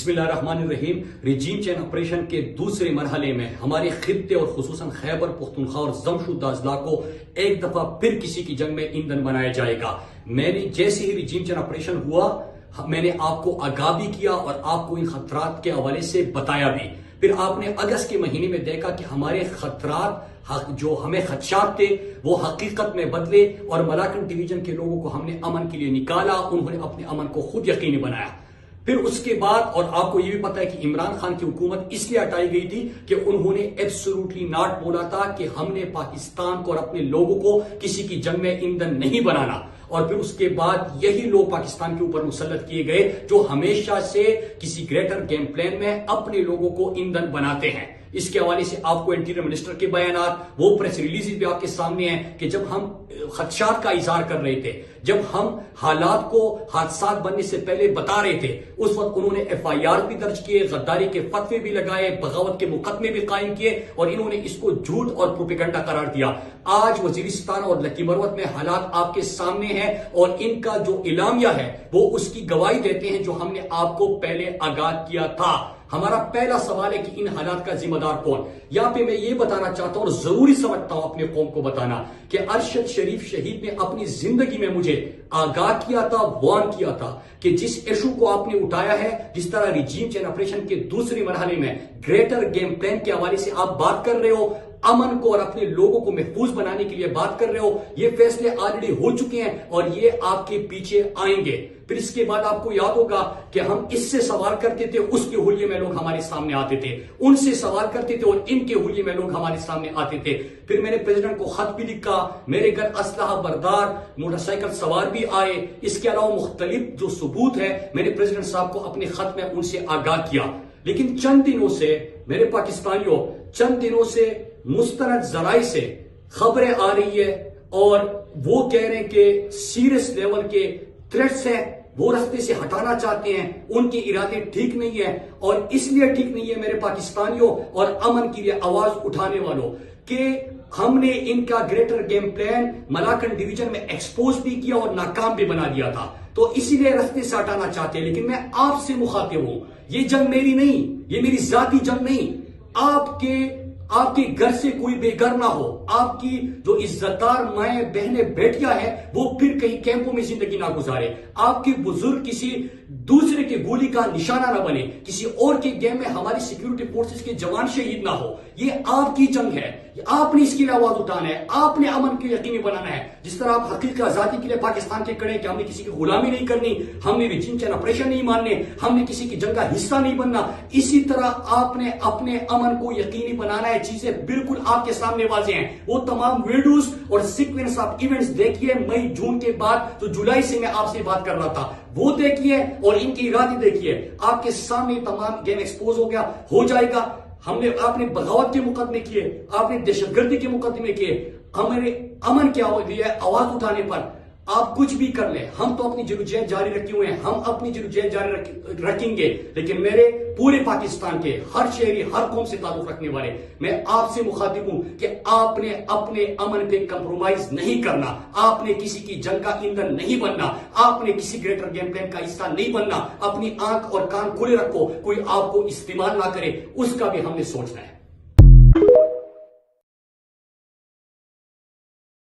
بسم اللہ الرحمن الرحیم۔ ریجیم چین آپریشن کے دوسرے مرحلے میں ہمارے خطے اور خصوصاً خیبر پختونخوا اور زمشودا اضلاع کو ایک دفعہ پھر کسی کی جنگ میں ایندھن بنایا جائے گا۔ میں نے جیسے ہی ریجیم چین آپریشن ہوا میں نے آپ کو آگاہ بھی کیا اور آپ کو ان خطرات کے حوالے سے بتایا بھی۔ پھر آپ نے اگست کے مہینے میں دیکھا کہ ہمارے خطرات جو ہمیں خدشات تھے وہ حقیقت میں بدلے اور ملاکن ڈویژن کے لوگوں کو ہم نے امن کے لیے نکالا، انہوں نے اپنے امن کو خود یقینی بنایا۔ پھر اس کے بعد اور آپ کو یہ بھی پتا ہے کہ عمران خان کی حکومت اس لیے ہٹائی گئی تھی کہ انہوں نے ایبسولوٹلی ناٹ بولا تھا کہ ہم نے پاکستان کو اور اپنے لوگوں کو کسی کی جنگ میں ایندھن نہیں بنانا، اور پھر اس کے بعد یہی لوگ پاکستان کے اوپر مسلط کیے گئے جو ہمیشہ سے کسی گریٹر گیم پلان میں اپنے لوگوں کو ایندھن بناتے ہیں۔ اس کے حوالے سے آپ کو انٹیریئر منسٹر کے بیانات، وہ پریس ریلیز بھی آپ کے سامنے ہیں کہ جب ہم خدشات کا اظہار کر رہے تھے، جب ہم حالات کو حادثات بننے سے پہلے بتا رہے تھے، اس وقت انہوں نے FIR بھی درج کیے، غداری کے فتوے بھی لگائے، بغاوت کے مقدمے بھی قائم کیے اور انہوں نے اس کو جھوٹ اور پروپیگنڈا قرار دیا۔ آج وزیرستان اور لکی مروت میں حالات آپ کے سامنے ہیں اور ان کا جو اعلامیہ ہے وہ اس کی گواہی دیتے ہیں جو ہم نے آپ کو پہلے آگاہ کیا تھا۔ ہمارا پہلا سوال ہے کہ ان حالات کا ذمہ دار کون؟ یہاں پہ میں یہ بتانا چاہتا ہوں اور ضروری سمجھتا ہوں اپنے قوم کو بتانا کہ ارشد شریف شہید نے اپنی زندگی میں مجھے آگاہ کیا تھا، وارن کیا تھا کہ جس ایشو کو آپ نے اٹھایا ہے، جس طرح ریجیم چین آپریشن کے دوسرے مرحلے میں گریٹر گیم پلان کے حوالے سے آپ بات کر رہے ہو، امن کو اور اپنے لوگوں کو محفوظ بنانے کے لیے بات کر رہے ہو، یہ فیصلے آلریڈی ہو چکے ہیں اور یہ آپ کے پیچھے آئیں گے۔ پھر اس کے بعد آپ کو یاد ہوگا کہ ہم اس سے سوال کرتے تھے، اس کے حلیے میں لوگ ہمارے سامنے آتے تھے، ان سے سوال کرتے تھے اور ان کے حلیے میں لوگ ہمارے سامنے آتے تھے۔ پھر میں نے پریزیڈنٹ کو خط بھی لکھا، میرے گھر اسلحہ بردار موٹر سائیکل سوار بھی آئے، اس کے علاوہ مختلف جو ثبوت ہے میں نے پریزیڈنٹ صاحب کو اپنے خط میں ان سے آگاہ کیا۔ لیکن چند دنوں سے میرے پاکستانیوں، چند دنوں سے مستند ذرائع سے خبریں آ رہی ہے اور وہ کہہ رہے ہیں کہ سیریس لیول کے تھریٹس ہیں، وہ راستے سے ہٹانا چاہتے ہیں، ان کے ارادے ٹھیک نہیں ہیں اور اس لیے ٹھیک نہیں ہے میرے پاکستانیوں اور امن کے لیے آواز اٹھانے والوں کہ ہم نے ان کا greater game plan Malakand division میں ایکسپوز بھی کیا اور ناکام بھی بنا دیا تھا، تو اسی لیے راستے سے ہٹانا چاہتے ہیں۔ لیکن میں آپ سے مخاطب ہوں، یہ جنگ میری نہیں، یہ میری ذاتی جنگ نہیں۔ آپ کے گھر سے کوئی بے گھر نہ ہو، آپ کی جو عزت دار مائیں بہنیں بیٹیاں ہیں وہ پھر کہیں کیمپوں میں زندگی نہ گزارے، آپ کے بزرگ کسی دوسرے کے گولی کا نشانہ نہ بنے، کسی اور کے گیم میں ہماری سیکیورٹی فورسز کے جوان شہید نہ ہو۔ یہ آپ کی جنگ ہے، آپ نے اس کے لیے آواز اٹھانا ہے، آپ نے امن کو یقینی بنانا ہے۔ جس طرح آپ حقیقی آزادی کے لیے پاکستان کے کڑے کہ ہم نے کسی کی غلامی نہیں کرنی، ہم نے ریجیم چین آپریشن نہیں ماننے، ہم نے کسی کی جنگ کا حصہ نہیں بننا، اسی طرح آپ نے اپنے امن کو یقینی بنانا ہے۔ چیزیں بالکل آپ کے سامنے واضح ہیں، وہ تمام ویڈیوز اور سیکوینس آف ایونٹس دیکھیے مئی جون کے بعد جو جولائی سے میں آپ سے بات کر رہا تھا وہ دیکھیے اور ان کی ارادے دیکھیے، آپ کے سامنے تمام گیم ایکسپوز ہو جائے گا۔ آپ نے بغاوت کے مقدمے کیے، آپ نے دہشت گردی کے مقدمے کیے، ہمارے امن کے لیے آواز اٹھانے پر آپ کچھ بھی کر لیں، ہم تو اپنی جدوجہد جاری رکھے ہوئے ہیں، ہم اپنی جدوجہد جاری رکھیں گے۔ لیکن میرے پورے پاکستان کے ہر شہری، ہر قوم سے تعلق رکھنے والے، میں آپ سے مخاطب ہوں کہ آپ نے اپنے امن پہ کمپرومائز نہیں کرنا، آپ نے کسی کی جنگ کا ایندھن نہیں بننا، آپ نے کسی گریٹر گیم پلان کا حصہ نہیں بننا۔ اپنی آنکھ اور کان کھلے رکھو، کوئی آپ کو استعمال نہ کرے، اس کا بھی ہم نے سوچنا ہے۔